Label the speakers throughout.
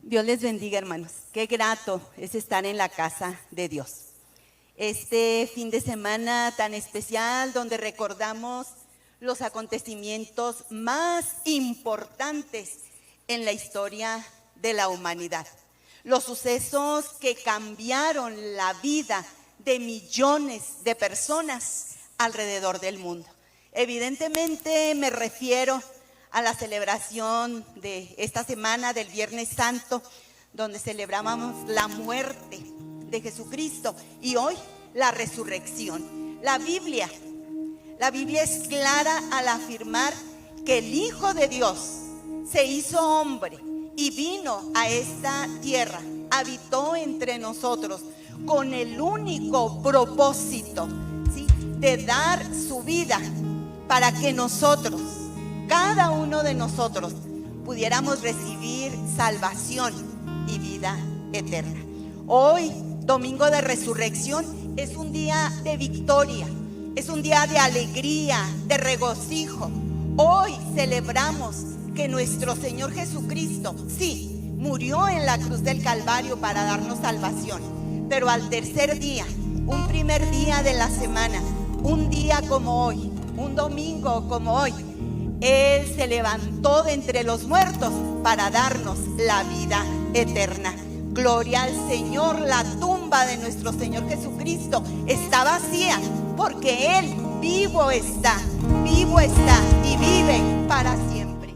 Speaker 1: Dios les bendiga, hermanos. Qué grato es estar en la casa de Dios. Este fin de semana tan especial donde recordamos los acontecimientos más importantes en la historia de la humanidad. Los sucesos que cambiaron la vida de millones de personas alrededor del mundo. Evidentemente me refiero a la celebración de esta semana del Viernes Santo, donde celebrábamos la muerte de Jesucristo y hoy la resurrección. La Biblia es clara al afirmar que el Hijo de Dios se hizo hombre y vino a esta tierra, habitó entre nosotros con el único propósito, ¿sí?, de dar su vida para que nosotros, cada uno de nosotros, pudiéramos recibir salvación y vida eterna. Hoy, domingo de resurrección, es un día de victoria, es un día de alegría, de regocijo. Hoy celebramos que nuestro Señor Jesucristo, sí, murió en la cruz del Calvario para darnos salvación, pero al tercer día, un primer día de la semana, un día como hoy, un domingo como hoy, Él se levantó de entre los muertos para darnos la vida eterna. Gloria al Señor. La tumba de nuestro Señor Jesucristo está vacía porque Él vivo está y vive para siempre.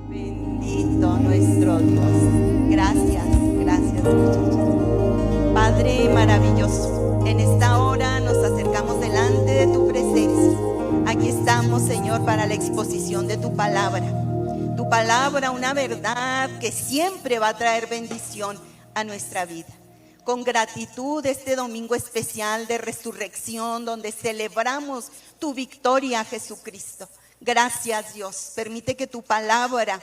Speaker 1: Bendito nuestro Dios. Gracias, muchachos. Padre maravilloso, en esta hora nos acercamos delante de tu presencia. Aquí estamos, Señor, para la exposición de tu palabra. Tu palabra, una verdad que siempre va a traer bendición a nuestra vida. Con gratitud, este domingo especial de resurrección, donde celebramos tu victoria, Jesucristo. Gracias, Dios. Permite que tu palabra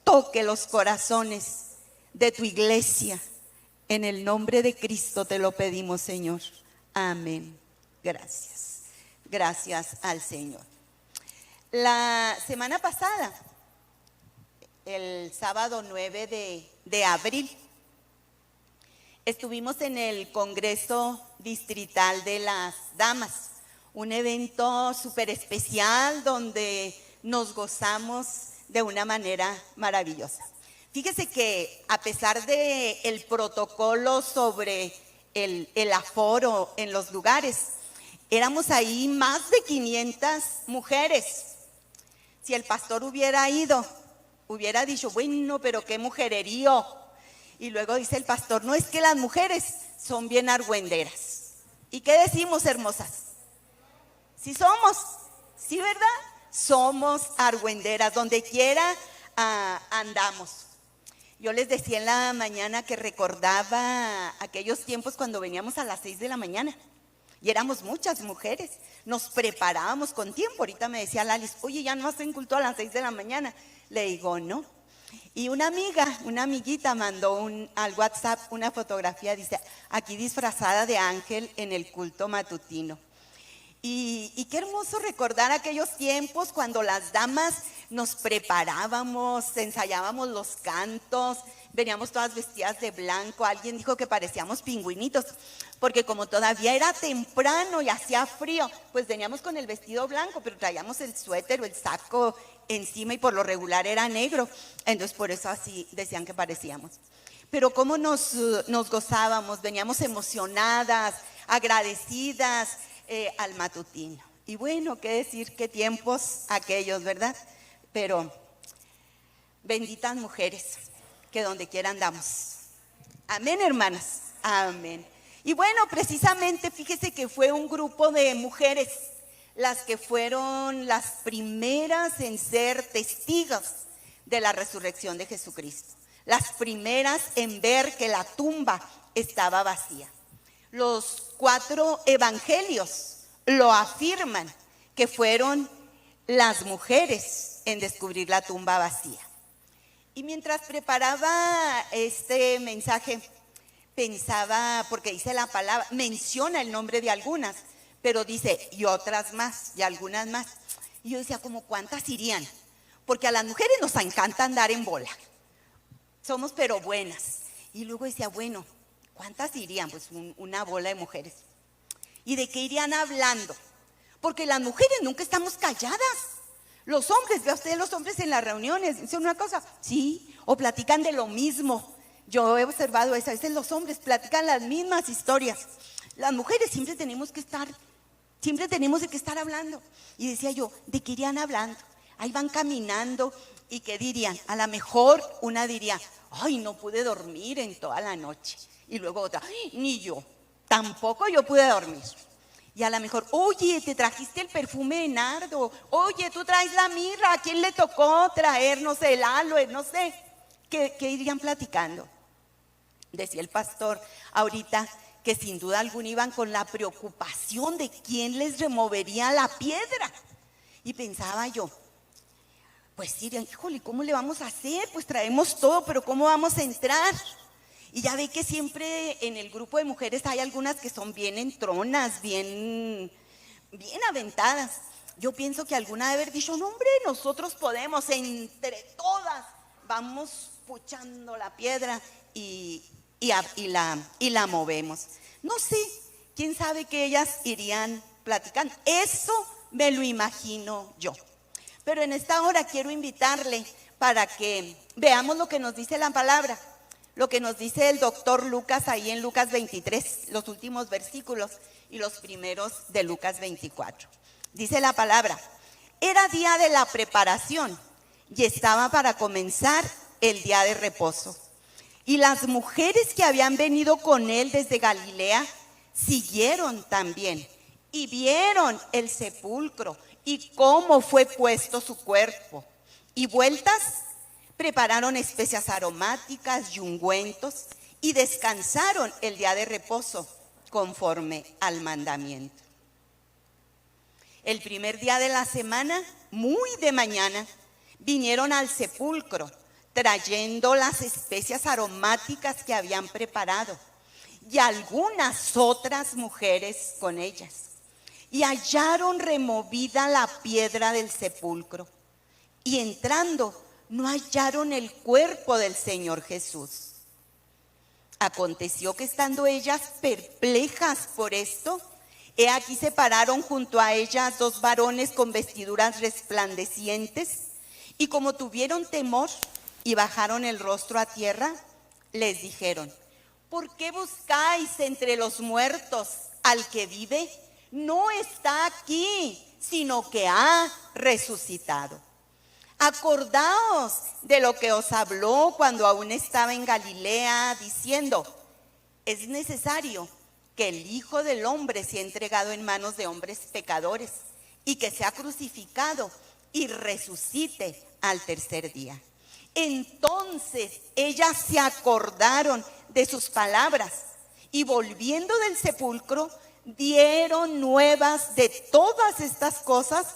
Speaker 1: toque los corazones de tu iglesia. En el nombre de Cristo te lo pedimos, Señor. Amén. Gracias. Gracias al Señor. La semana pasada, el sábado 9 de abril, estuvimos en el Congreso Distrital de las Damas, un evento súper especial donde nos gozamos de una manera maravillosa. Fíjese que a pesar del protocolo sobre el aforo en los lugares, éramos ahí más de 500 mujeres. Si el pastor hubiera ido, hubiera dicho, bueno, pero qué mujererío. Y luego dice el pastor, no, es que las mujeres son bien argüenderas. ¿Y qué decimos, hermosas? ¿Sí somos? ¿Sí, verdad? Somos argüenderas, donde quiera andamos. Yo les decía en la mañana que recordaba aquellos tiempos cuando veníamos a las 6 de la mañana. Y éramos muchas mujeres, nos preparábamos con tiempo. Ahorita me decía Lalis, oye, ya no hacen culto a las 6 de la mañana. Le digo, no. Y una amiguita mandó al WhatsApp una fotografía, dice, aquí disfrazada de ángel en el culto matutino. Y qué hermoso recordar aquellos tiempos cuando las damas nos preparábamos, ensayábamos los cantos, veníamos todas vestidas de blanco. Alguien dijo que parecíamos pingüinitos, porque como todavía era temprano y hacía frío, pues veníamos con el vestido blanco, pero traíamos el suéter o el saco encima y por lo regular era negro. Entonces por eso así decían que parecíamos. Pero cómo nos gozábamos, veníamos emocionadas, agradecidas al matutino. Y bueno, qué decir, qué tiempos aquellos, ¿verdad? Pero benditas mujeres, que donde quiera andamos. Amén, hermanas. Amén. Y bueno, precisamente fíjese que fue un grupo de mujeres las que fueron las primeras en ser testigos de la resurrección de Jesucristo. Las primeras en ver que la tumba estaba vacía. Los 4 evangelios lo afirman, que fueron las mujeres en descubrir la tumba vacía. Y mientras preparaba este mensaje, pensaba, porque dice la palabra, menciona el nombre de algunas, pero dice, y otras más, y algunas más. Y yo decía, ¿como cuántas irían? Porque a las mujeres nos encanta andar en bola. Somos pero buenas. Y luego decía, bueno, ¿cuántas irían? Pues una bola de mujeres. ¿Y de qué irían hablando? Porque las mujeres nunca estamos calladas. Los hombres, vea usted los hombres en las reuniones, dicen una cosa, sí, o platican de lo mismo. Yo he observado eso, a veces los hombres platican las mismas historias. Las mujeres siempre tenemos que estar hablando. Y decía yo, ¿de qué irían hablando? Ahí van caminando y ¿qué dirían? A lo mejor una diría, ay, no pude dormir en toda la noche. Y luego otra, ni yo, tampoco yo pude dormir. Y a lo mejor, oye, te trajiste el perfume de nardo, oye, tú traes la mirra, ¿a quién le tocó traer, no sé, el aloe, no sé? ¿Qué irían platicando? Decía el pastor ahorita que sin duda alguna iban con la preocupación de quién les removería la piedra. Y pensaba yo, pues dirían, híjole, ¿cómo le vamos a hacer? Pues traemos todo, pero ¿cómo vamos a entrar? Y ya ve que siempre en el grupo de mujeres hay algunas que son bien entronas, bien aventadas. Yo pienso que alguna de haber dicho, no hombre, nosotros podemos, entre todas, vamos puchando la piedra y la movemos. No sé, quién sabe que ellas irían platicando. Eso me lo imagino yo. Pero en esta hora quiero invitarle para que veamos lo que nos dice la palabra. Lo que nos dice el doctor Lucas ahí en Lucas 23, los últimos versículos y los primeros de Lucas 24. Dice la palabra, era día de la preparación y estaba para comenzar el día de reposo. Y las mujeres que habían venido con él desde Galilea siguieron también y vieron el sepulcro y cómo fue puesto su cuerpo. Y vueltas, prepararon especias aromáticas y ungüentos y descansaron el día de reposo conforme al mandamiento. El primer día de la semana, muy de mañana, vinieron al sepulcro trayendo las especias aromáticas que habían preparado y algunas otras mujeres con ellas. Y hallaron removida la piedra del sepulcro y entrando no hallaron el cuerpo del Señor Jesús. Aconteció que estando ellas perplejas por esto, he aquí se pararon junto a ellas dos varones con vestiduras resplandecientes, y como tuvieron temor y bajaron el rostro a tierra, les dijeron, ¿por qué buscáis entre los muertos al que vive? No está aquí, sino que ha resucitado. Acordaos de lo que os habló cuando aún estaba en Galilea, diciendo, es necesario que el Hijo del Hombre sea entregado en manos de hombres pecadores y que sea crucificado y resucite al tercer día. Entonces ellas se acordaron de sus palabras y volviendo del sepulcro dieron nuevas de todas estas cosas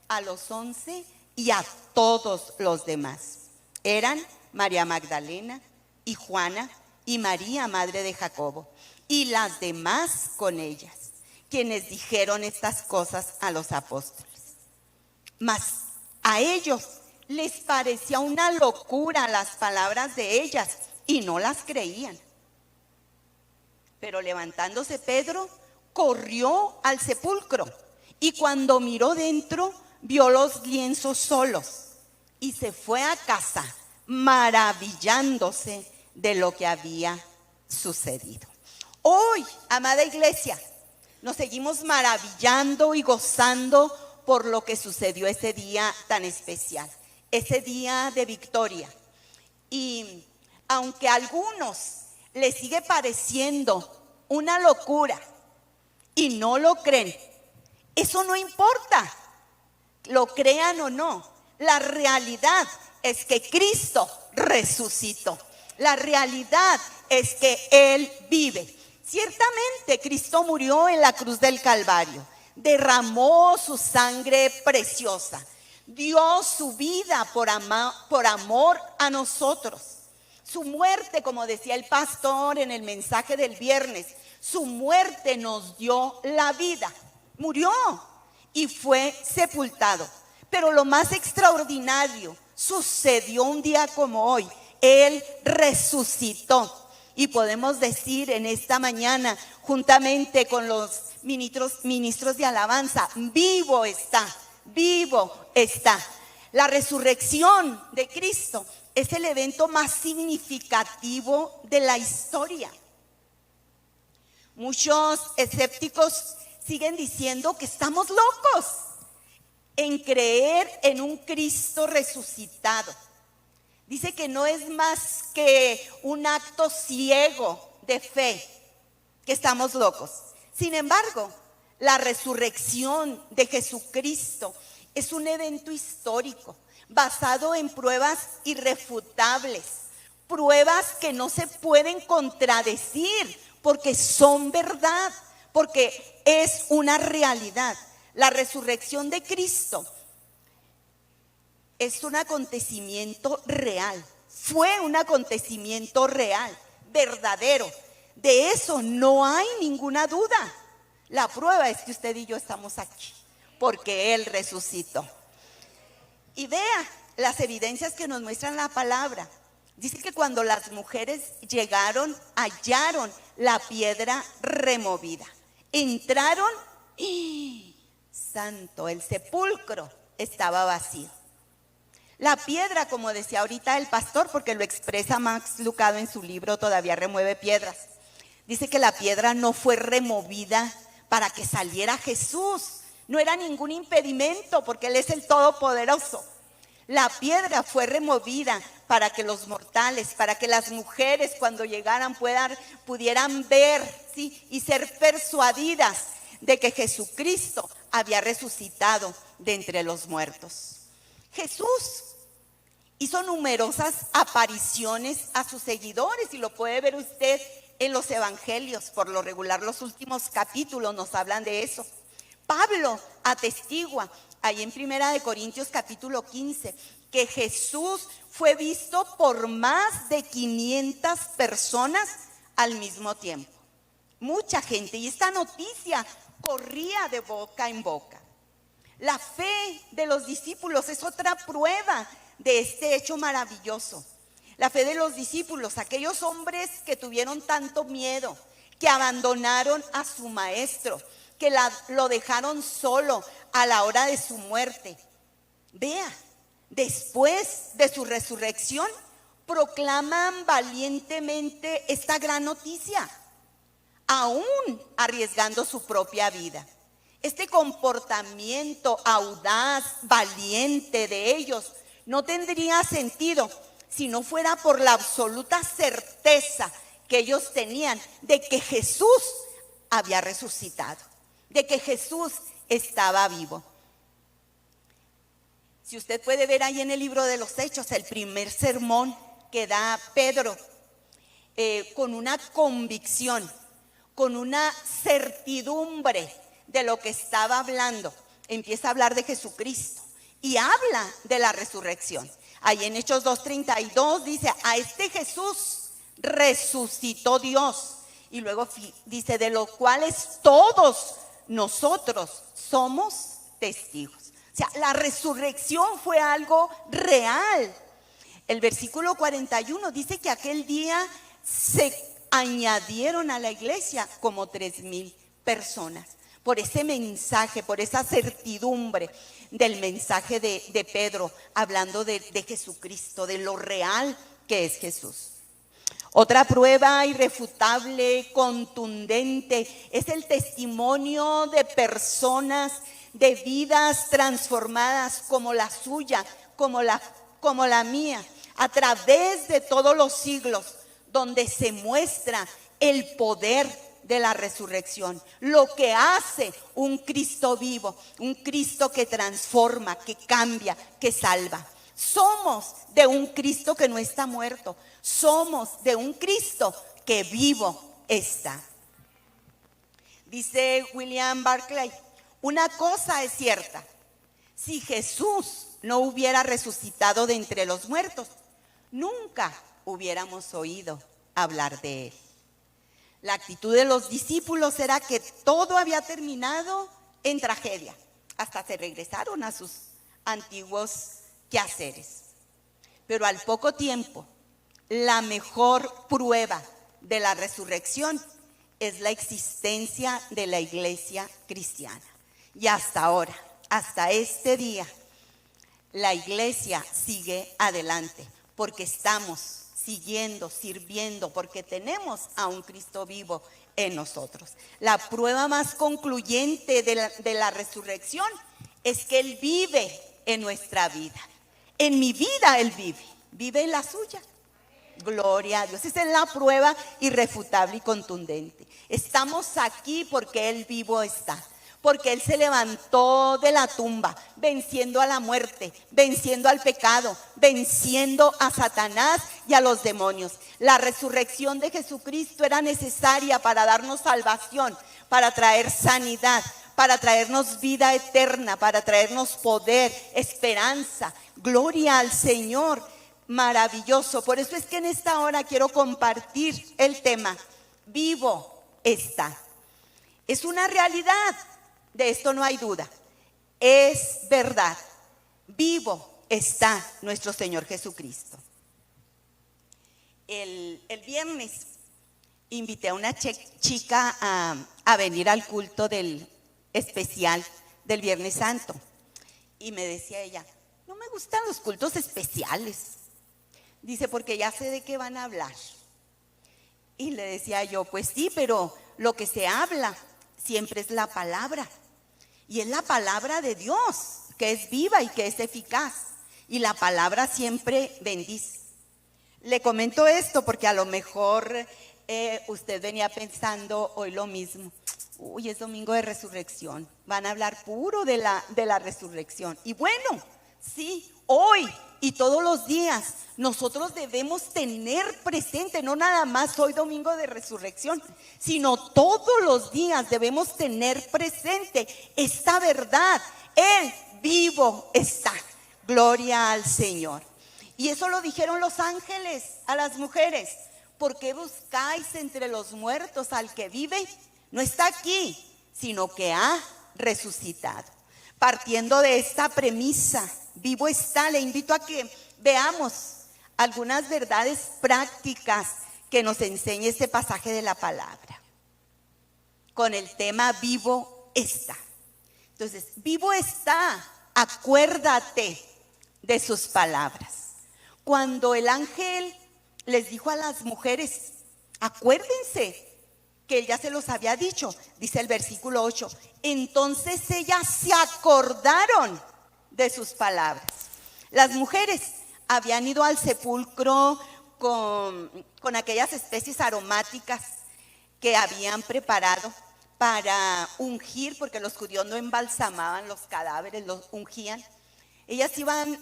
Speaker 1: a los 11 y a todos los demás. Eran María Magdalena y Juana y María, madre de Jacobo, y las demás con ellas, quienes dijeron estas cosas a los apóstoles. Mas a ellos les parecía una locura las palabras de ellas y no las creían. Pero levantándose Pedro, corrió al sepulcro y cuando miró dentro, vio los lienzos solos y se fue a casa maravillándose de lo que había sucedido. Hoy, amada iglesia, nos seguimos maravillando y gozando por lo que sucedió ese día tan especial, ese día de victoria. Y aunque a algunos les sigue pareciendo una locura y no lo creen, eso no importa, lo crean o no. La realidad es que Cristo resucitó. La realidad es que Él vive. Ciertamente Cristo murió en la cruz del Calvario, derramó su sangre preciosa, dio su vida por amor a nosotros. Su muerte, como decía el pastor en el mensaje del viernes, su muerte nos dio la vida. Murió y fue sepultado. Pero lo más extraordinario sucedió un día como hoy. Él resucitó y podemos decir en esta mañana, juntamente con los ministros de alabanza, vivo está, vivo está. La resurrección de Cristo es el evento más significativo de la historia. Muchos escépticos siguen diciendo que estamos locos en creer en un Cristo resucitado. Dice que no es más que un acto ciego de fe, que estamos locos. Sin embargo, la resurrección de Jesucristo es un evento histórico basado en pruebas irrefutables, pruebas que no se pueden contradecir porque son verdad, porque es una realidad. La resurrección de Cristo es un acontecimiento real, fue un acontecimiento real, verdadero. De eso no hay ninguna duda. La prueba es que usted y yo estamos aquí, porque Él resucitó. Y vea las evidencias que nos muestran la palabra. Dice que cuando las mujeres llegaron, hallaron la piedra removida. Entraron y santo, el sepulcro estaba vacío. La piedra, como decía ahorita el pastor, porque lo expresa Max Lucado en su libro Todavía remueve piedras. Dice que la piedra no fue removida para que saliera Jesús. No era ningún impedimento porque Él es el Todopoderoso. La piedra fue removida para que los mortales, para que las mujeres cuando llegaran pudieran ver, ¿sí?, y ser persuadidas de que Jesucristo había resucitado de entre los muertos. Jesús hizo numerosas apariciones a sus seguidores y lo puede ver usted en los evangelios. Por lo regular, los últimos capítulos nos hablan de eso. Pablo atestigua ahí en 1 Corintios capítulo 15 que Jesús fue visto por más de 500 personas al mismo tiempo. Mucha gente, y esta noticia corría de boca en boca. La fe de los discípulos es otra prueba de este hecho maravilloso. La fe de los discípulos, aquellos hombres que tuvieron tanto miedo, que abandonaron a su maestro, que lo dejaron solo a la hora de su muerte. Vea, después de su resurrección, proclaman valientemente esta gran noticia, aún arriesgando su propia vida. Este comportamiento audaz, valiente de ellos no tendría sentido si no fuera por la absoluta certeza que ellos tenían de que Jesús había resucitado, de que Jesús estaba vivo. Si usted puede ver ahí en el libro de los Hechos, el primer sermón que da Pedro, con una convicción, con una certidumbre de lo que estaba hablando, empieza a hablar de Jesucristo y habla de la resurrección. Ahí en Hechos 2:32 dice: a este Jesús resucitó Dios. Y luego dice: de los cuales todos nosotros somos testigos. O sea, la resurrección fue algo real. El versículo 41 dice que aquel día se añadieron a la iglesia como 3,000 personas. Por ese mensaje, por esa certidumbre del mensaje de Pedro, hablando de Jesucristo, de lo real que es Jesús. Otra prueba irrefutable, contundente, es el testimonio de personas, de vidas transformadas como la suya, como la mía, a través de todos los siglos, donde se muestra el poder de la resurrección, lo que hace un Cristo vivo, un Cristo que transforma, que cambia, que salva. Somos de un Cristo que no está muerto, somos de un Cristo que vivo está. Dice William Barclay: una cosa es cierta, si Jesús no hubiera resucitado de entre los muertos, nunca hubiéramos oído hablar de Él. La actitud de los discípulos era que todo había terminado en tragedia. Hasta se regresaron a sus antiguos quehaceres. Pero al poco tiempo, la mejor prueba de la resurrección es la existencia de la iglesia cristiana. Y hasta ahora, hasta este día, la iglesia sigue adelante porque estamos siguiendo, sirviendo, porque tenemos a un Cristo vivo en nosotros. La prueba más concluyente de la resurrección es que Él vive en nuestra vida. En mi vida Él vive en la suya. Gloria a Dios. Esa es la prueba irrefutable y contundente. Estamos aquí porque Él vivo está. Porque Él se levantó de la tumba, venciendo a la muerte, venciendo al pecado, venciendo a Satanás y a los demonios. La resurrección de Jesucristo era necesaria para darnos salvación, para traer sanidad, para traernos vida eterna, para traernos poder, esperanza. Gloria al Señor. Maravilloso. Por eso es que en esta hora quiero compartir el tema: vivo está. Es una realidad. De esto no hay duda, es verdad, vivo está nuestro Señor Jesucristo. El viernes invité a una chica a venir al culto del especial del Viernes Santo y me decía ella: no me gustan los cultos especiales, dice, porque ya sé de qué van a hablar. Y le decía yo: pues sí, pero lo que se habla siempre es la palabra. Y es la palabra de Dios, que es viva y que es eficaz. Y la palabra siempre bendice. Le comento esto porque a lo mejor usted venía pensando hoy lo mismo. Uy, es domingo de resurrección. Van a hablar puro de la resurrección. Y bueno, sí, hoy y todos los días nosotros debemos tener presente, no nada más hoy domingo de resurrección, sino todos los días debemos tener presente esta verdad: Él vivo está. Gloria al Señor. Y eso lo dijeron los ángeles a las mujeres: ¿por qué buscáis entre los muertos al que vive? No está aquí, sino que ha resucitado. Partiendo de esta premisa, vivo está, le invito a que veamos algunas verdades prácticas que nos enseña este pasaje de la palabra con el tema vivo está. Entonces, vivo está, acuérdate de sus palabras. Cuando el ángel les dijo a las mujeres: acuérdense que él ya se los había dicho, dice el versículo 8, entonces ellas se acordaron de sus palabras. Las mujeres habían ido al sepulcro con aquellas especies aromáticas que habían preparado para ungir, porque los judíos no embalsamaban los cadáveres, los ungían. Ellas iban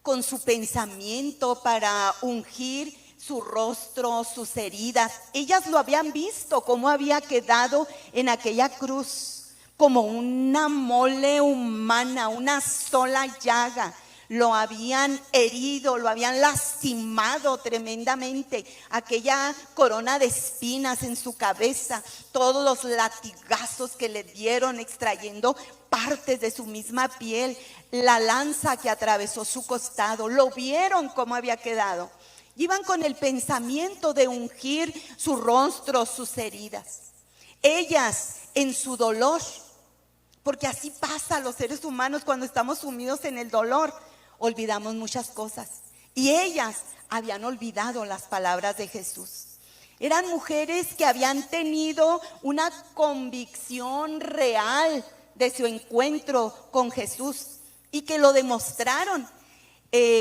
Speaker 1: con su pensamiento para ungir su rostro, sus heridas. Ellas lo habían visto, cómo había quedado en aquella cruz, como una mole humana, una sola llaga. Lo habían herido, lo habían lastimado tremendamente. Aquella corona de espinas en su cabeza, todos los latigazos que le dieron extrayendo partes de su misma piel, la lanza que atravesó su costado. Lo vieron cómo había quedado. Iban con el pensamiento de ungir su rostro, sus heridas. Ellas en su dolor, porque así pasa a los seres humanos cuando estamos sumidos en el dolor, olvidamos muchas cosas. Y ellas habían olvidado las palabras de Jesús. Eran mujeres que habían tenido una convicción real de su encuentro con Jesús y que lo demostraron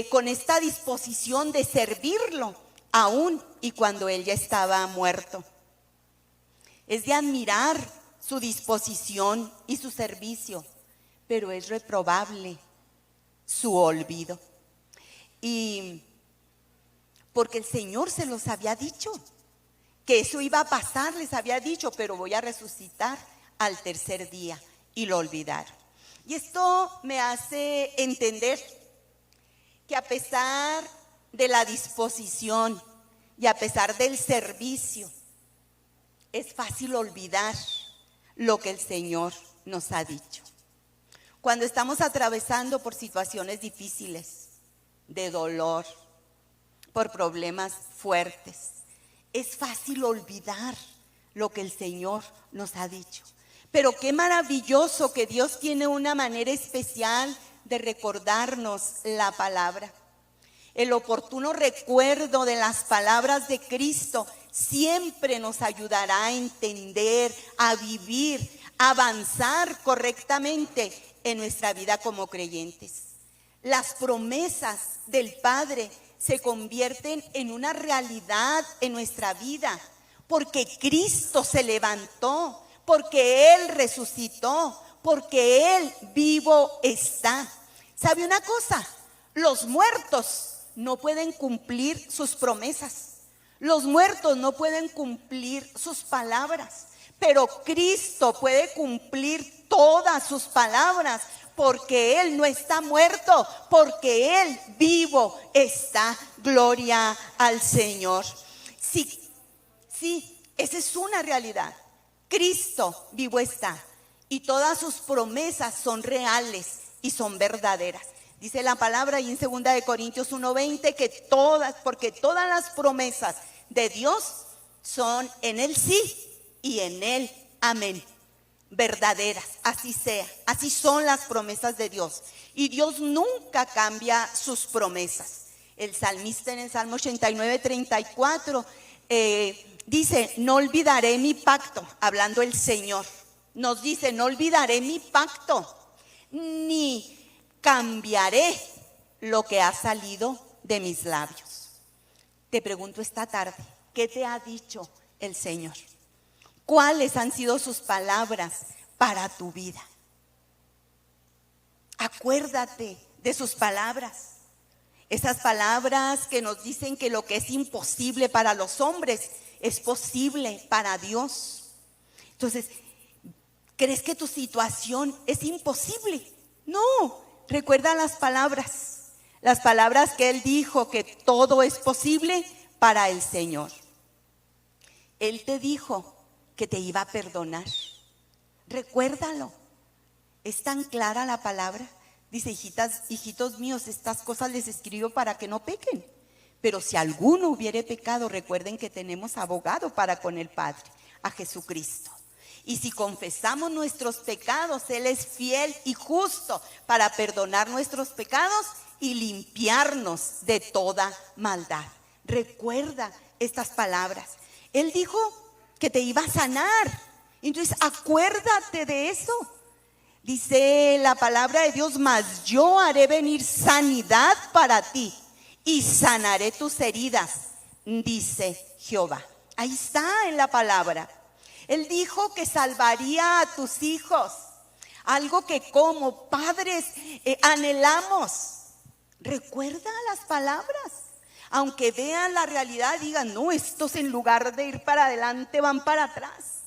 Speaker 1: con esta disposición de servirlo aún y cuando él ya estaba muerto. Es de admirar su disposición y su servicio, pero es reprobable su olvido. Y porque el Señor se los había dicho, que eso iba a pasar, les había dicho, pero voy a resucitar al tercer día, y lo olvidaron. Y esto me hace entender que a pesar de la disposición y a pesar del servicio, es fácil olvidar lo que el Señor nos ha dicho. Cuando estamos atravesando por situaciones difíciles, de dolor, por problemas fuertes, es fácil olvidar lo que el Señor nos ha dicho. Pero qué maravilloso que Dios tiene una manera especial de recordarnos la palabra. El oportuno recuerdo de las palabras de Cristo siempre nos ayudará a entender, a vivir, a avanzar correctamente en nuestra vida como creyentes. Las promesas del Padre se convierten en una realidad en nuestra vida, porque Cristo se levantó, porque Él resucitó, porque Él vivo está. ¿Sabe una cosa? Los muertos no pueden cumplir sus promesas. Los muertos no pueden cumplir sus palabras, pero Cristo puede cumplir todas sus palabras, porque Él no está muerto, porque Él vivo está. Gloria al Señor. Sí, esa es una realidad. Cristo vivo está y todas sus promesas son reales y son verdaderas. Dice la palabra ahí en 2 Corintios 1:20 que porque todas las promesas de Dios son en Él sí y en Él amén. Verdaderas, así sea, así son las promesas de Dios. Y Dios nunca cambia sus promesas. El salmista en el Salmo 89:34 dice, no olvidaré mi pacto, hablando el Señor. Nos dice, no olvidaré mi pacto, ni cambiaré lo que ha salido de mis labios. Te pregunto esta tarde, ¿qué te ha dicho el Señor? ¿Cuáles han sido sus palabras para tu vida? Acuérdate de sus palabras. Esas palabras que nos dicen que lo que es imposible para los hombres es posible para Dios. Entonces, ¿crees que tu situación es imposible? No, recuerda las palabras que Él dijo, que todo es posible para el Señor. Él te dijo que te iba a perdonar. Recuérdalo. Es tan clara la palabra. Dice, hijitos míos, estas cosas les escribo para que no pequen. Pero si alguno hubiere pecado, recuerden que tenemos abogado para con el Padre, a Jesucristo. Y si confesamos nuestros pecados, Él es fiel y justo para perdonar nuestros pecados y limpiarnos de toda maldad. Recuerda estas palabras. Él dijo que te iba a sanar. Entonces, acuérdate de eso. Dice la palabra de Dios, mas yo haré venir sanidad para ti y sanaré tus heridas, dice Jehová. Ahí está en la palabra. Él dijo que salvaría a tus hijos, algo que como padres anhelamos. Recuerda las palabras, aunque vean la realidad, digan, no, estos en lugar de ir para adelante van para atrás.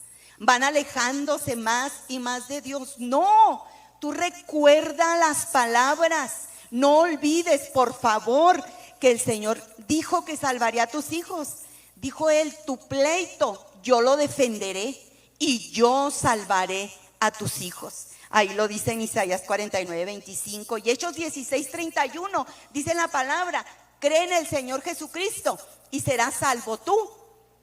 Speaker 1: Van alejándose más y más de Dios. No, tú recuerda las palabras. No olvides, por favor, que el Señor dijo que salvaría a tus hijos. Dijo Él, tu pleito yo lo defenderé y yo salvaré a tus hijos. Ahí lo dice en Isaías 49:25 y Hechos 16:31. Dice la palabra, cree en el Señor Jesucristo y serás salvo tú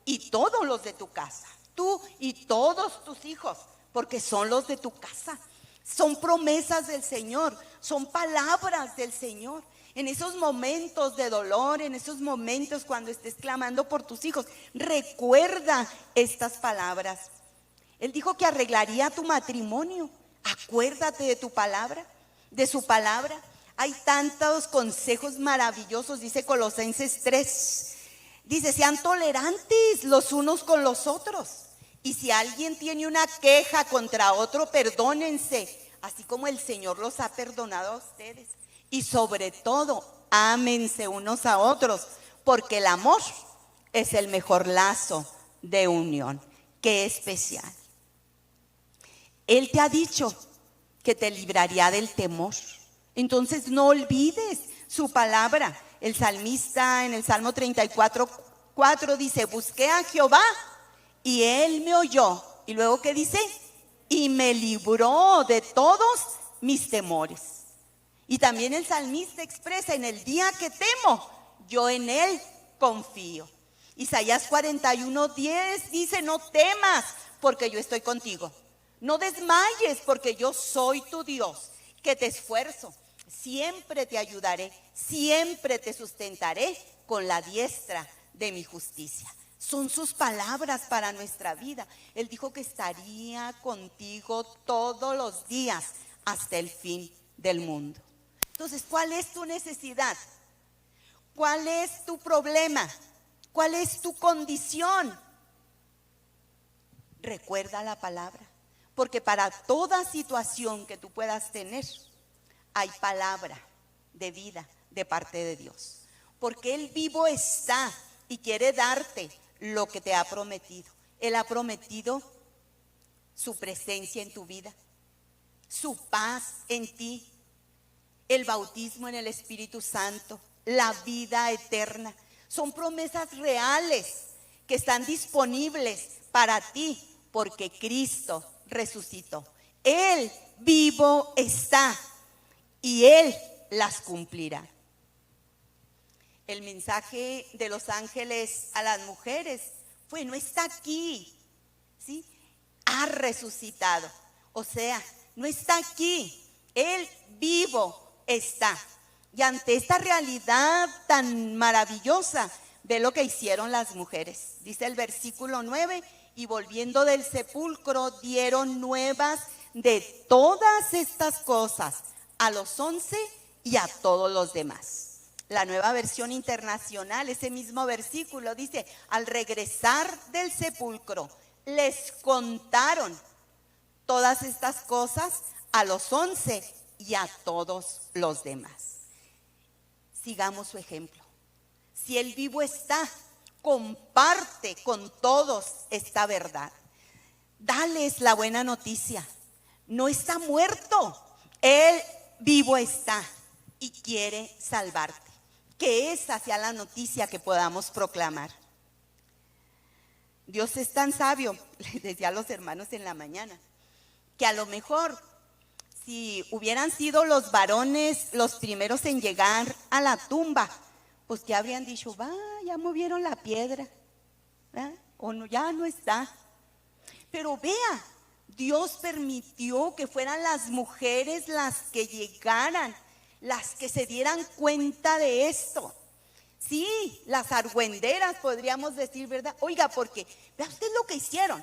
Speaker 1: y todos los de tu casa. Tú y todos tus hijos, porque son los de tu casa. Son promesas del Señor, son palabras del Señor. En esos momentos de dolor, en esos momentos cuando estés clamando por tus hijos, recuerda estas palabras. Él dijo que arreglaría tu matrimonio. Acuérdate de tu palabra, de su palabra. Hay tantos consejos maravillosos, dice Colosenses 3. Dice, sean tolerantes los unos con los otros. Y si alguien tiene una queja contra otro, perdónense, así como el Señor los ha perdonado a ustedes. Y sobre todo, ámense unos a otros, porque el amor es el mejor lazo de unión. ¡Qué especial! Él te ha dicho que te libraría del temor. Entonces no olvides su palabra. El salmista en el Salmo 34:4 dice, busqué a Jehová y Él me oyó. Y luego, ¿qué dice? Y me libró de todos mis temores. Y también el salmista expresa, en el día que temo, yo en Él confío. Isaías 41:10 dice: no temas, porque yo estoy contigo. No desmayes, porque yo soy tu Dios, que te esfuerzo. Siempre te ayudaré, siempre te sustentaré con la diestra de mi justicia. Son sus palabras para nuestra vida. Él dijo que estaría contigo todos los días hasta el fin del mundo. Entonces, ¿cuál es tu necesidad? ¿Cuál es tu problema? ¿Cuál es tu condición? Recuerda la palabra, porque para toda situación que tú puedas tener, hay palabra de vida de parte de Dios. Porque Él vivo está y quiere darte lo que te ha prometido. Él ha prometido su presencia en tu vida, su paz en ti, el bautismo en el Espíritu Santo, la vida eterna. Son promesas reales que están disponibles para ti porque Cristo resucitó. Él vivo está y Él las cumplirá. El mensaje de los ángeles a las mujeres fue: no está aquí, ¿sí? Ha resucitado. O sea, no está aquí, Él vivo está. Y ante esta realidad tan maravillosa, ve lo que hicieron las mujeres. Dice el versículo 9: y volviendo del sepulcro dieron nuevas de todas estas cosas a los 11 y a todos los demás. La Nueva Versión Internacional, ese mismo versículo dice: al regresar del sepulcro les contaron todas estas cosas a los 11 y a todos los demás. Sigamos su ejemplo. Si Él vivo está, comparte con todos esta verdad. Dales la buena noticia. No está muerto, Él vivo está y quiere salvarte. Que esa sea la noticia que podamos proclamar. Dios es tan sabio, les decía a los hermanos en la mañana, que a lo mejor si hubieran sido los varones los primeros en llegar a la tumba, pues que habrían dicho: va, ya movieron la piedra, ¿verdad? O no, ya no está. Pero vea, Dios permitió que fueran las mujeres las que llegaran, las que se dieran cuenta de esto. Sí, las argüenderas podríamos decir, ¿verdad? Oiga, porque vea usted lo que hicieron.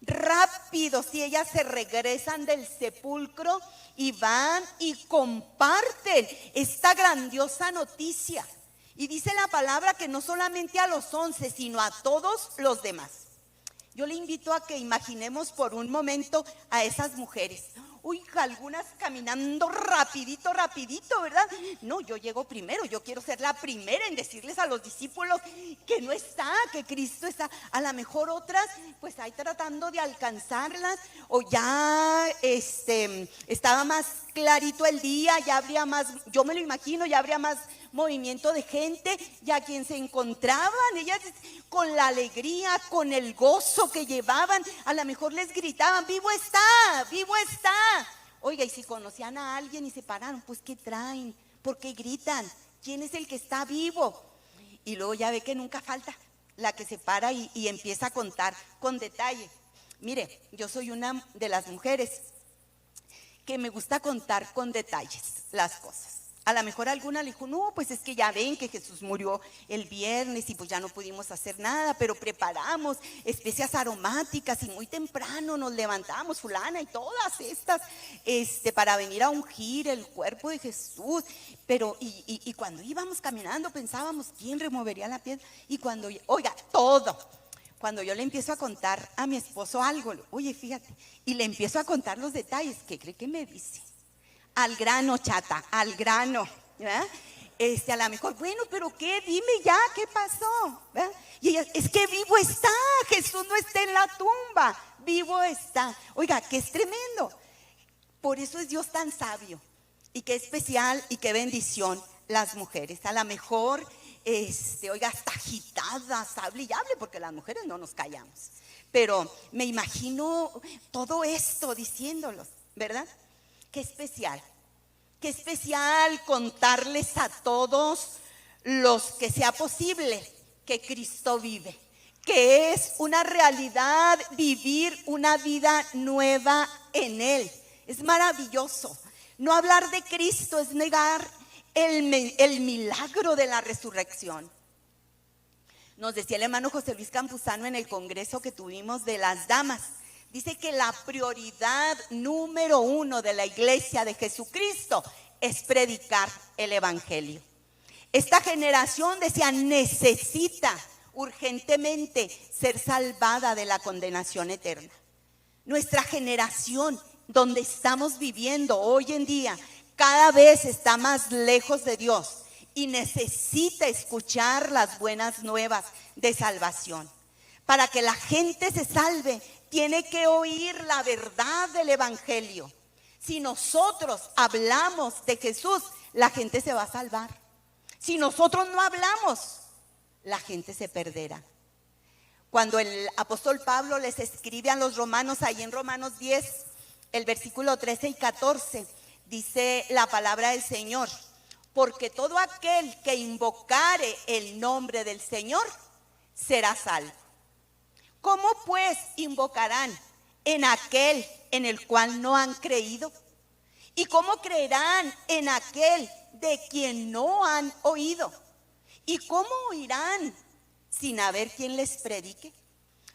Speaker 1: Rápido, si ellas se regresan del sepulcro y van y comparten esta grandiosa noticia. Y dice la palabra que no solamente a los 11, sino a todos los demás. Yo le invito a que imaginemos por un momento a esas mujeres. Oiga, algunas caminando rapidito, ¿verdad? No, yo llego primero, yo quiero ser la primera en decirles a los discípulos que no está, que Cristo está. A lo mejor otras, pues ahí tratando de alcanzarlas, o ya estaba más clarito el día, ya habría más, yo me lo imagino, ya habría más movimiento de gente, y a quien se encontraban, ellas con la alegría, con el gozo que llevaban, a lo mejor les gritaban: vivo está, vivo está. Oiga, y si conocían a alguien y se pararon, pues ¿qué traen? ¿Por qué gritan? ¿Quién es el que está vivo? Y luego ya ve que nunca falta la que se para y empieza a contar con detalle. Mire, yo soy una de las mujeres que me gusta contar con detalles las cosas. A lo mejor alguna le dijo: no, pues es que ya ven que Jesús murió el viernes y pues ya no pudimos hacer nada, pero preparamos especias aromáticas y muy temprano nos levantamos, fulana y todas estas, para venir a ungir el cuerpo de Jesús. Pero, y cuando íbamos caminando pensábamos: ¿quién removería la piedra? Y cuando, oiga, todo. Cuando yo le empiezo a contar a mi esposo algo, oye, fíjate, y le empiezo a contar los detalles, ¿qué cree que me dice? Al grano, chata, al grano, ¿verdad? A lo mejor, bueno, pero ¿qué? Dime ya, ¿qué pasó? ¿Verdad? Y ella: es que vivo está, Jesús no está en la tumba, vivo está. Oiga, que es tremendo. Por eso es Dios tan sabio, y qué especial y qué bendición las mujeres. A lo mejor, oiga, hasta agitadas, hable y hable, porque las mujeres no nos callamos. Pero me imagino todo esto diciéndolos, ¿verdad? Qué especial contarles a todos los que sea posible que Cristo vive, que es una realidad vivir una vida nueva en Él. Es maravilloso. No hablar de Cristo es negar el milagro de la resurrección. Nos decía el hermano José Luis Campuzano en el congreso que tuvimos de las damas. Dice que la prioridad número 1 de la iglesia de Jesucristo es predicar el evangelio. Esta generación, decía, necesita urgentemente ser salvada de la condenación eterna. Nuestra generación, donde estamos viviendo hoy en día, cada vez está más lejos de Dios y necesita escuchar las buenas nuevas de salvación. Para que la gente se salve, tiene que oír la verdad del evangelio. Si nosotros hablamos de Jesús, la gente se va a salvar. Si nosotros no hablamos, la gente se perderá. Cuando el apóstol Pablo les escribe a los romanos, ahí en Romanos 10, el versículo 13 y 14, dice la palabra del Señor: porque todo aquel que invocare el nombre del Señor será salvo. ¿Cómo pues invocarán en aquel en el cual no han creído? ¿Y cómo creerán en aquel de quien no han oído? ¿Y cómo oirán sin haber quien les predique?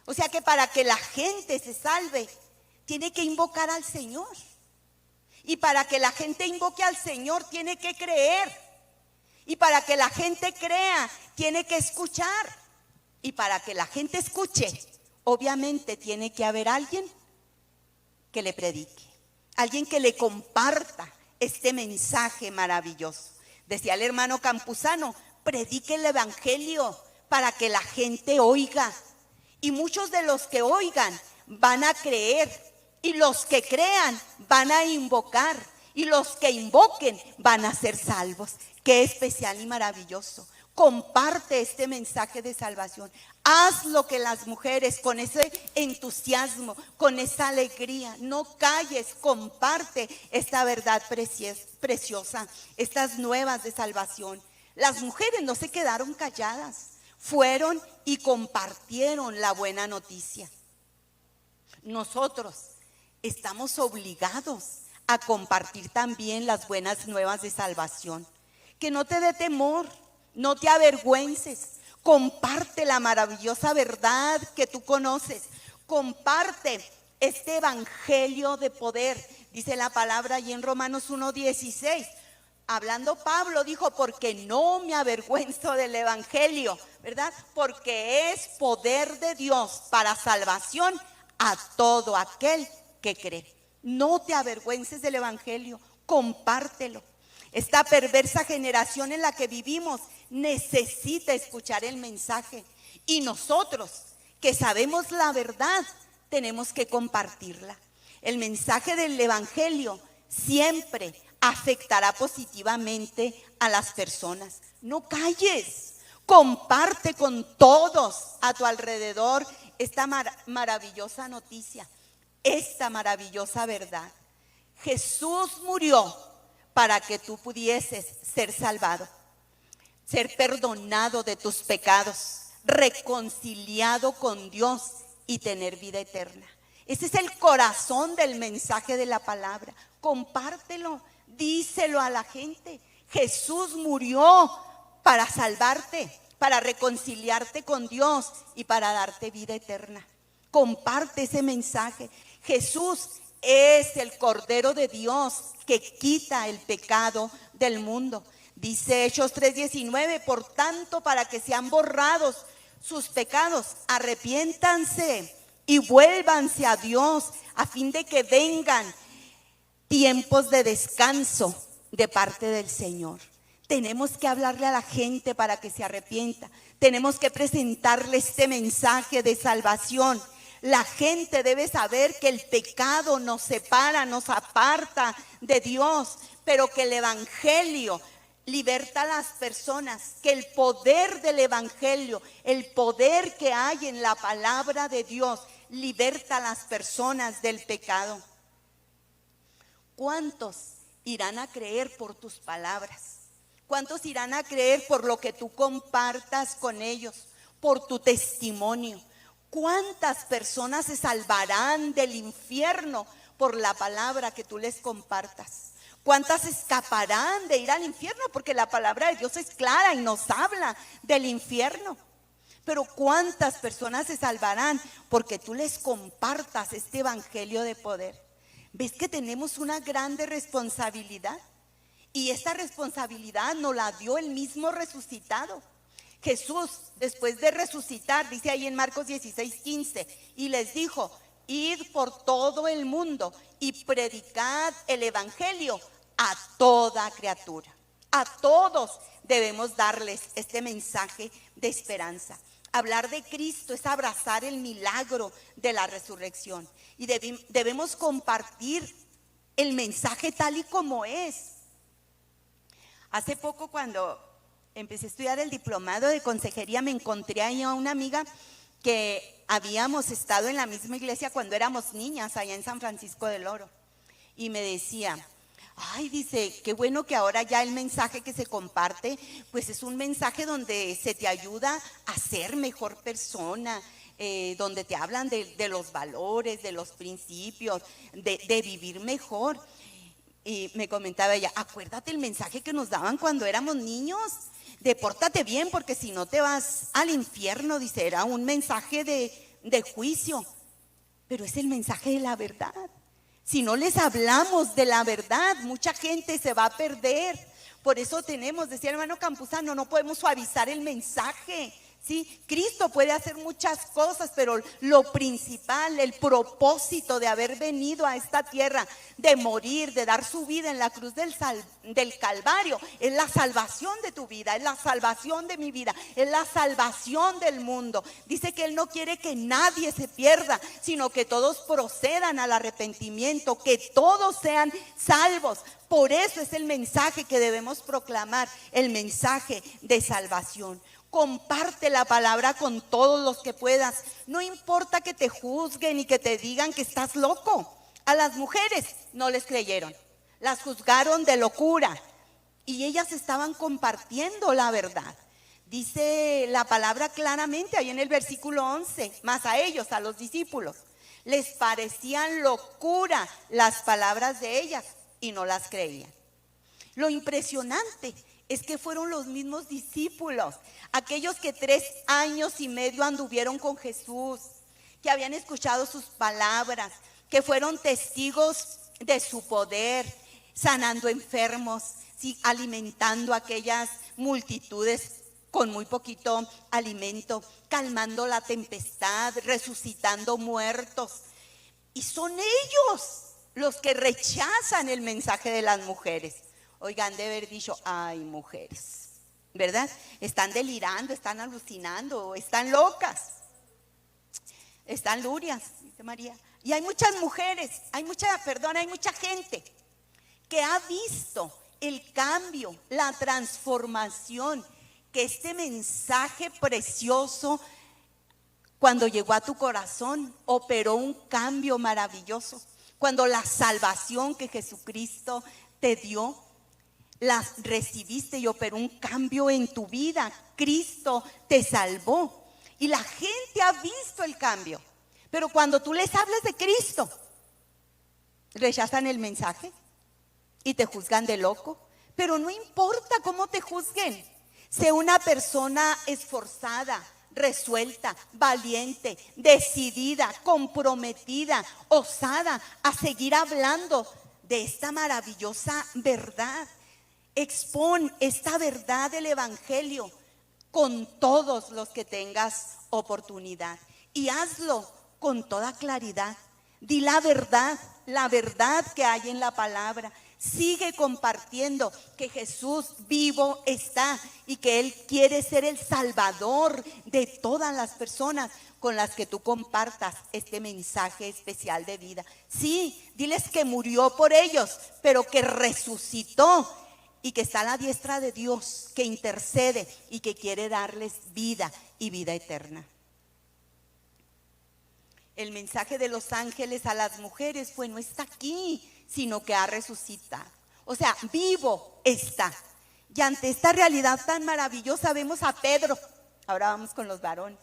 Speaker 1: O sea que para que la gente se salve, tiene que invocar al Señor. Y para que la gente invoque al Señor, tiene que creer. Y para que la gente crea, tiene que escuchar. Y para que la gente escuche, obviamente tiene que haber alguien que le predique, alguien que le comparta este mensaje maravilloso. Decía el hermano Campuzano: predique el evangelio para que la gente oiga. Y muchos de los que oigan van a creer. Y los que crean van a invocar. Y los que invoquen van a ser salvos. Qué especial y maravilloso. Comparte este mensaje de salvación. Haz lo que las mujeres, con ese entusiasmo, con esa alegría, no calles, comparte esta verdad preciosa, estas nuevas de salvación. Las mujeres no se quedaron calladas, fueron y compartieron la buena noticia. Nosotros estamos obligados a compartir también las buenas nuevas de salvación. Que no te dé temor, no te avergüences. Comparte la maravillosa verdad que tú conoces. Comparte este evangelio de poder. Dice la palabra allí en Romanos 1:16. Hablando Pablo dijo: porque no me avergüenzo del evangelio, ¿verdad? Porque es poder de Dios para salvación a todo aquel que cree. No te avergüences del evangelio, compártelo. Esta perversa generación en la que vivimos necesita escuchar el mensaje. Y nosotros, que sabemos la verdad, tenemos que compartirla. El mensaje del evangelio siempre afectará positivamente a las personas. No calles, comparte con todos a tu alrededor esta maravillosa noticia, esta maravillosa verdad. Jesús murió para que tú pudieses ser salvado, ser perdonado de tus pecados, reconciliado con Dios y tener vida eterna. Ese es el corazón del mensaje de la palabra. Compártelo, díselo a la gente. Jesús murió para salvarte, para reconciliarte con Dios y para darte vida eterna. Comparte ese mensaje. Jesús es el Cordero de Dios que quita el pecado del mundo. Dice Hechos 3:19: por tanto, para que sean borrados sus pecados, arrepiéntanse y vuélvanse a Dios, a fin de que vengan tiempos de descanso de parte del Señor. Tenemos que hablarle a la gente para que se arrepienta. Tenemos que presentarle este mensaje de salvación. La gente debe saber que el pecado nos separa, nos aparta de Dios, pero que el evangelio liberta a las personas, que el poder del evangelio, el poder que hay en la palabra de Dios, liberta a las personas del pecado. ¿Cuántos irán a creer por tus palabras? ¿Cuántos irán a creer por lo que tú compartas con ellos? por tu testimonio. ¿Cuántas personas se salvarán del infierno por la palabra que tú les compartas? ¿Cuántas escaparán de ir al infierno? Porque la palabra de Dios es clara y nos habla del infierno. Pero ¿cuántas personas se salvarán porque tú les compartas este evangelio de poder? ¿Ves que tenemos una grande responsabilidad? Y esta responsabilidad nos la dio el mismo resucitado. Jesús, después de resucitar, dice ahí en Marcos 16:15, y les dijo: id por todo el mundo y predicad el evangelio a toda criatura. A todos debemos darles este mensaje de esperanza. Hablar de Cristo es abrazar el milagro de la resurrección. Y debemos compartir el mensaje tal y como es. Hace poco, cuando empecé a estudiar el diplomado de consejería, me encontré ahí a una amiga que habíamos estado en la misma iglesia cuando éramos niñas allá en San Francisco del Oro. Y me decía: ay, dice, qué bueno que ahora ya el mensaje que se comparte, pues es un mensaje donde se te ayuda a ser mejor persona, donde te hablan de los valores, de los principios, de vivir mejor. Y me comentaba ella: acuérdate el mensaje que nos daban cuando éramos niños, de pórtate bien porque si no te vas al infierno. Dice, era un mensaje de juicio, pero es el mensaje de la verdad. Si no les hablamos de la verdad, mucha gente se va a perder. Por eso tenemos, decía el hermano Campuzano, no podemos suavizar el mensaje. ¿Sí? Cristo puede hacer muchas cosas, pero lo principal, el propósito de haber venido a esta tierra, de morir, de dar su vida en la cruz del Calvario, es la salvación de tu vida, es la salvación de mi vida, es la salvación del mundo. Dice que Él no quiere que nadie se pierda, sino que todos procedan al arrepentimiento, que todos sean salvos. Por eso es el mensaje que debemos proclamar, el mensaje de salvación. Comparte la palabra con todos los que puedas. No importa que te juzguen y que te digan que estás loco. A las mujeres no les creyeron, las juzgaron de locura, y ellas estaban compartiendo la verdad. Dice la palabra claramente ahí en el versículo 11, más a ellos, a los discípulos, les parecían locura las palabras de ellas y no las creían. Lo impresionante es que fueron los mismos discípulos, aquellos que 3 años y medio anduvieron con Jesús, que habían escuchado sus palabras, que fueron testigos de su poder, sanando enfermos, ¿sí? Alimentando a aquellas multitudes con muy poquito alimento, calmando la tempestad, resucitando muertos. Y son ellos los que rechazan el mensaje de las mujeres. Oigan, de haber dicho: ay, mujeres, ¿verdad? Están delirando, están alucinando, están locas, están lurias, dice María. Y hay muchas mujeres, hay mucha gente que ha visto el cambio, la transformación, que este mensaje precioso, cuando llegó a tu corazón, operó un cambio maravilloso. Cuando la salvación que Jesucristo te dio, las recibiste y operó un cambio en tu vida. Cristo te salvó y la gente ha visto el cambio. Pero cuando tú les hablas de Cristo, rechazan el mensaje y te juzgan de loco. Pero no importa cómo te juzguen, sé una persona esforzada, resuelta, valiente, decidida, comprometida, osada a seguir hablando de esta maravillosa verdad. Expon esta verdad del evangelio con todos los que tengas oportunidad, y hazlo con toda claridad. Di la verdad que hay en la palabra. Sigue compartiendo que Jesús vivo está y que Él quiere ser el Salvador de todas las personas con las que tú compartas este mensaje especial de vida. Sí, diles que murió por ellos, pero que resucitó y que está a la diestra de Dios, que intercede y que quiere darles vida y vida eterna. El mensaje de los ángeles a las mujeres fue: no está aquí, sino que ha resucitado. O sea, vivo está. Y ante esta realidad tan maravillosa vemos a Pedro Ahora vamos con los varones.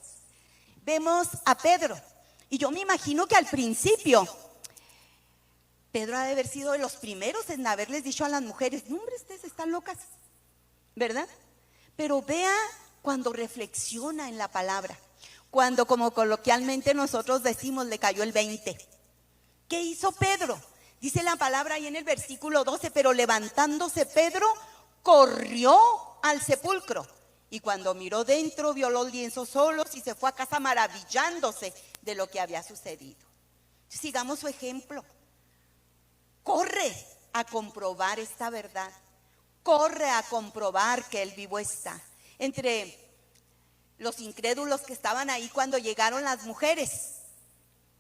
Speaker 1: Vemos a Pedro. Y yo me imagino que al principio Pedro ha de haber sido de los primeros en haberles dicho a las mujeres: no, hombre, ustedes están locas, ¿verdad? Pero vea cuando reflexiona en la palabra, cuando, como coloquialmente nosotros decimos, le cayó el 20. ¿Qué hizo Pedro? Dice la palabra ahí en el versículo 12: pero levantándose Pedro, corrió al sepulcro. Y cuando miró dentro, vio los lienzos solos y se fue a casa maravillándose de lo que había sucedido. Sigamos su ejemplo. Corre a comprobar esta verdad. Corre a comprobar que Él vivo está. Entre los incrédulos que estaban ahí cuando llegaron las mujeres,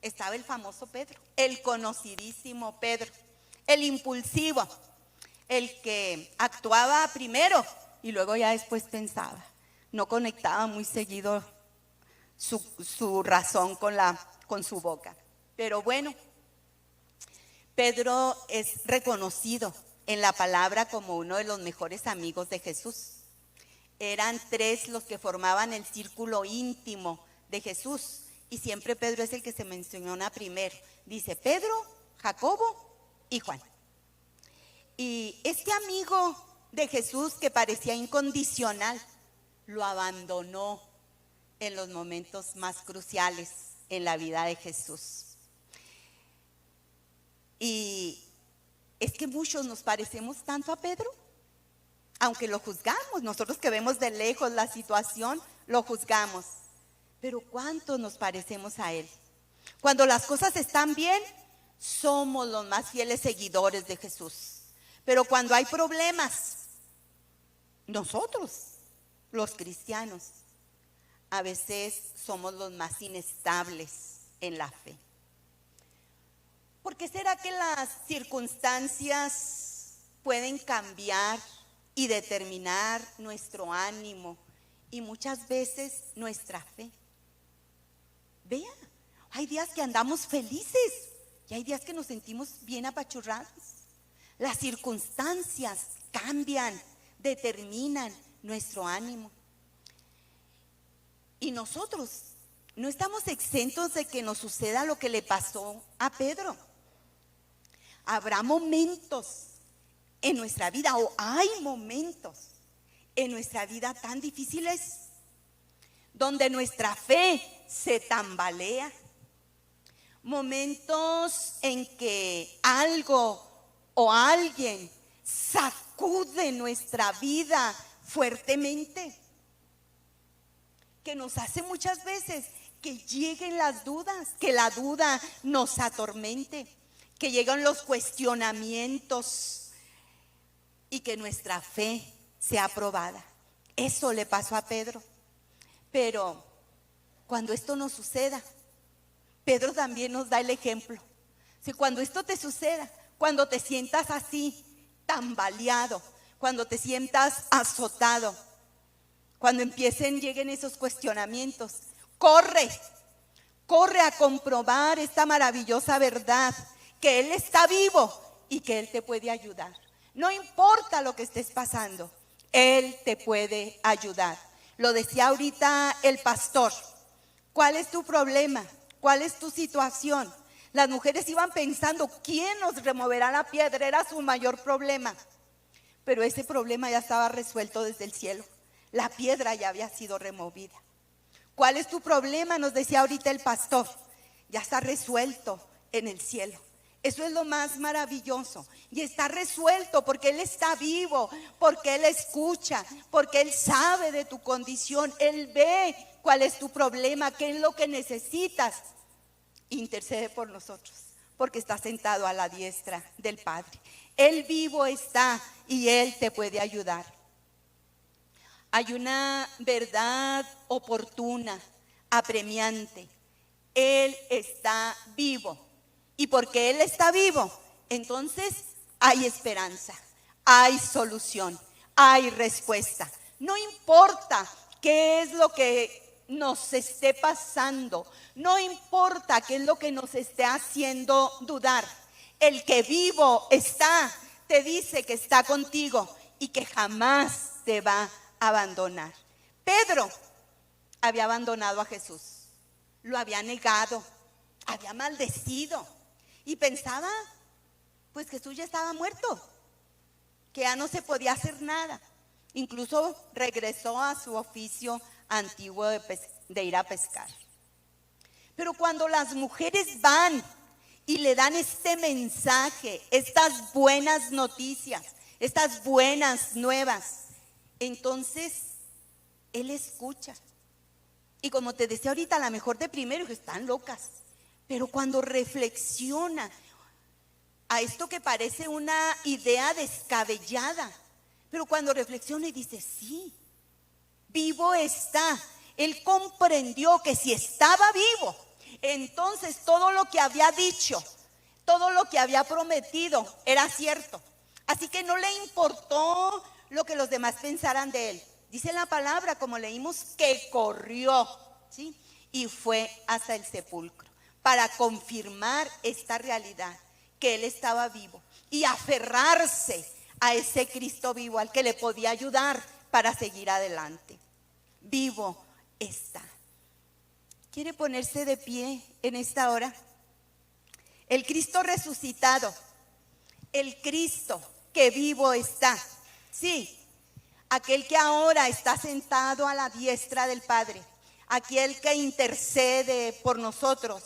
Speaker 1: estaba el famoso Pedro, el conocidísimo Pedro, el impulsivo, el que actuaba primero y luego ya después pensaba. No conectaba muy seguido su razón con su boca. Pero bueno, Pedro es reconocido en la palabra como uno de los mejores amigos de Jesús. Eran 3 los que formaban el círculo íntimo de Jesús. Y siempre Pedro es el que se menciona primero. Dice Pedro, Jacobo y Juan. Y este amigo de Jesús, que parecía incondicional, lo abandonó en los momentos más cruciales en la vida de Jesús. Y es que muchos nos parecemos tanto a Pedro, aunque lo juzgamos. Nosotros que vemos de lejos la situación, lo juzgamos. Pero ¿cuántos nos parecemos a Él? Cuando las cosas están bien, somos los más fieles seguidores de Jesús. Pero cuando hay problemas, nosotros, los cristianos, a veces somos los más inestables en la fe. ¿Por qué será que las circunstancias pueden cambiar y determinar nuestro ánimo y muchas veces nuestra fe? Vea, hay días que andamos felices y hay días que nos sentimos bien apachurrados. Las circunstancias cambian, determinan nuestro ánimo. Y nosotros no estamos exentos de que nos suceda lo que le pasó a Pedro. Habrá momentos en nuestra vida, o hay momentos en nuestra vida tan difíciles, donde nuestra fe se tambalea. Momentos en que algo o alguien sacude nuestra vida fuertemente, que nos hace muchas veces que lleguen las dudas, que la duda nos atormente, que lleguen los cuestionamientos y que nuestra fe sea probada. Eso le pasó a Pedro. Pero cuando esto nos suceda, Pedro también nos da el ejemplo. Si cuando esto te suceda, cuando te sientas así, tambaleado, cuando te sientas azotado, cuando lleguen esos cuestionamientos, corre a comprobar esta maravillosa verdad, que Él está vivo y que Él te puede ayudar. No importa lo que estés pasando, Él te puede ayudar. Lo decía ahorita el pastor. ¿Cuál es tu problema? ¿Cuál es tu situación? Las mujeres iban pensando, ¿quién nos removerá la piedra? Era su mayor problema. Pero ese problema ya estaba resuelto desde el cielo. La piedra ya había sido removida. ¿Cuál es tu problema? Nos decía ahorita el pastor. Ya está resuelto en el cielo. Eso es lo más maravilloso. Y está resuelto porque Él está vivo, porque Él escucha, porque Él sabe de tu condición. Él ve cuál es tu problema, qué es lo que necesitas. Intercede por nosotros, porque está sentado a la diestra del Padre. Él vivo está y Él te puede ayudar. Hay una verdad oportuna, apremiante. Él está vivo. Y porque Él está vivo, entonces hay esperanza, hay solución, hay respuesta. No importa qué es lo que nos esté pasando, no importa qué es lo que nos esté haciendo dudar. El que vivo está, te dice que está contigo y que jamás te va a abandonar. Pedro había abandonado a Jesús, lo había negado, había maldecido y pensaba, pues Jesús ya estaba muerto, que ya no se podía hacer nada. Incluso regresó a su oficio antiguo de ir a pescar. Pero cuando las mujeres van y le dan este mensaje, estas buenas noticias, estas buenas nuevas, entonces él escucha. Y como te decía ahorita, a lo mejor de primero están locas, pero cuando reflexiona a esto que parece una idea descabellada, pero cuando reflexiona y dice, sí, vivo está. Él comprendió que si estaba vivo, entonces todo lo que había dicho, todo lo que había prometido era cierto. Así que no le importó lo que los demás pensaran de él. Dice la palabra, como leímos, que corrió, ¿sí? Y fue hasta el sepulcro para confirmar esta realidad, que él estaba vivo, y aferrarse a ese Cristo vivo al que le podía ayudar para seguir adelante. Vivo está. ¿Quiere ponerse de pie en esta hora? El Cristo resucitado, el Cristo que vivo está, sí, aquel que ahora está sentado a la diestra del Padre, aquel que intercede por nosotros,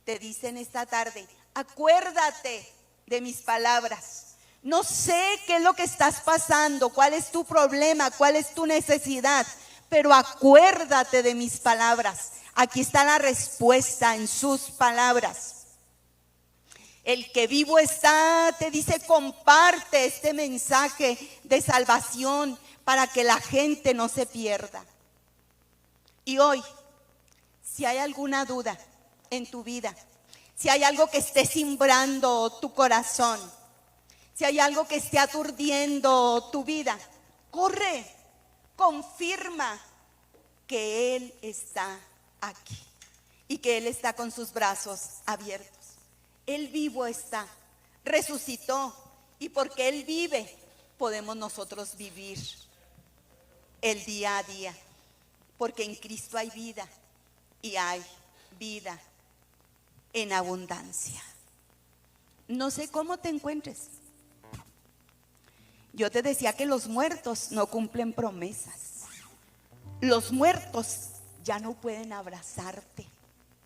Speaker 1: te dice en esta tarde, acuérdate de mis palabras. No sé qué es lo que estás pasando, cuál es tu problema, cuál es tu necesidad, pero acuérdate de mis palabras. Aquí está la respuesta en sus palabras. El que vivo está, te dice, comparte este mensaje de salvación para que la gente no se pierda. Y hoy, si hay alguna duda en tu vida, si hay algo que esté simbrando tu corazón, si hay algo que esté aturdiendo tu vida, corre, confirma que Él está aquí y que Él está con sus brazos abiertos. Él vivo está, resucitó, y porque Él vive, podemos nosotros vivir el día a día, porque en Cristo hay vida y hay vida en abundancia. No sé cómo te encuentres. Yo te decía que los muertos no cumplen promesas. Los muertos ya no pueden abrazarte,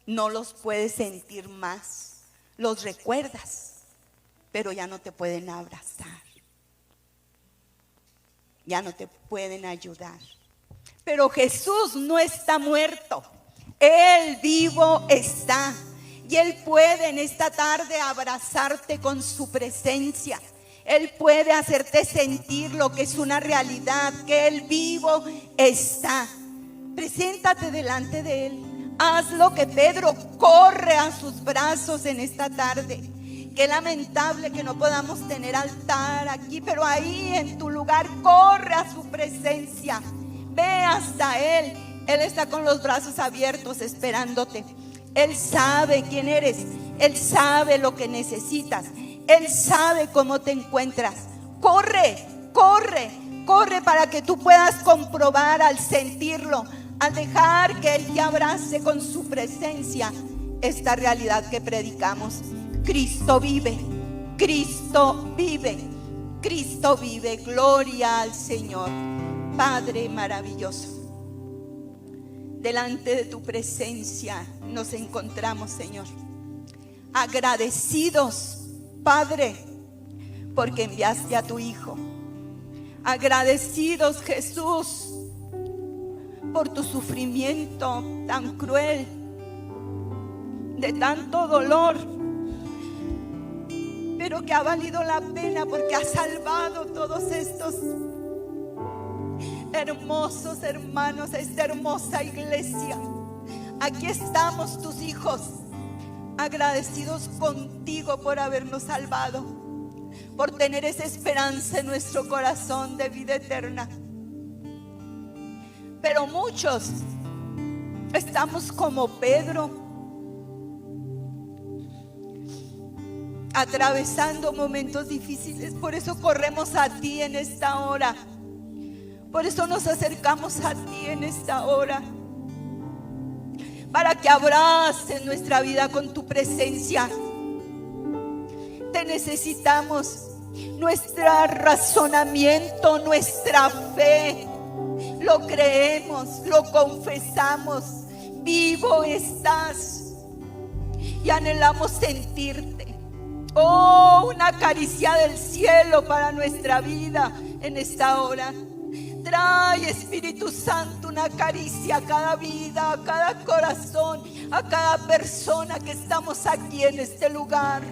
Speaker 1: no los puedes sentir más. Los recuerdas, pero ya no te pueden abrazar, ya no te pueden ayudar. Pero Jesús no está muerto, Él vivo está, y Él puede en esta tarde abrazarte con su presencia. Él puede hacerte sentir lo que es una realidad, que Él vivo está. Preséntate delante de Él. Haz lo que Pedro, corre a sus brazos en esta tarde. Qué lamentable que no podamos tener altar aquí, pero ahí en tu lugar corre a su presencia. Ve hasta Él. Él está con los brazos abiertos esperándote. Él sabe quién eres. Él sabe lo que necesitas. Él sabe cómo te encuentras. Corre, corre, corre para que tú puedas comprobar al sentirlo, al dejar que Él te abrace con su presencia, esta realidad que predicamos. Cristo vive, Cristo vive, Cristo vive. Gloria al Señor. Padre maravilloso, delante de tu presencia nos encontramos, Señor, agradecidos, Padre, porque enviaste a tu Hijo. Agradecidos, Jesús, por tu sufrimiento tan cruel, de tanto dolor, pero que ha valido la pena porque ha salvado todos estos hermosos hermanos, esta hermosa iglesia. Aquí estamos tus hijos, agradecidos contigo por habernos salvado, por tener esa esperanza en nuestro corazón de vida eterna. Pero muchos estamos como Pedro, atravesando momentos difíciles. Por eso corremos a ti en esta hora. Por eso nos acercamos a ti en esta hora. para que abraces nuestra vida con tu presencia. Te necesitamos, nuestro razonamiento, nuestra fe, lo creemos, lo confesamos. Vivo estás y anhelamos sentirte. Oh, una caricia del cielo para nuestra vida en esta hora. Trae, Espíritu Santo, una caricia a cada vida, a cada corazón, a cada persona que estamos aquí en este lugar.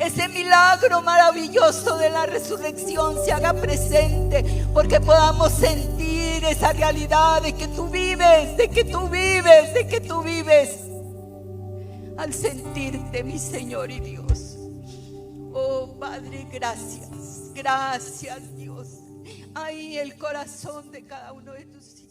Speaker 1: Ese milagro maravilloso de la resurrección se haga presente, porque podamos sentir esa realidad de que tú vives, de que tú vives, de que tú vives. Al sentirte, mi Señor y Dios. Oh Padre, gracias, gracias Dios. Ahí el corazón de cada uno de tus hijos.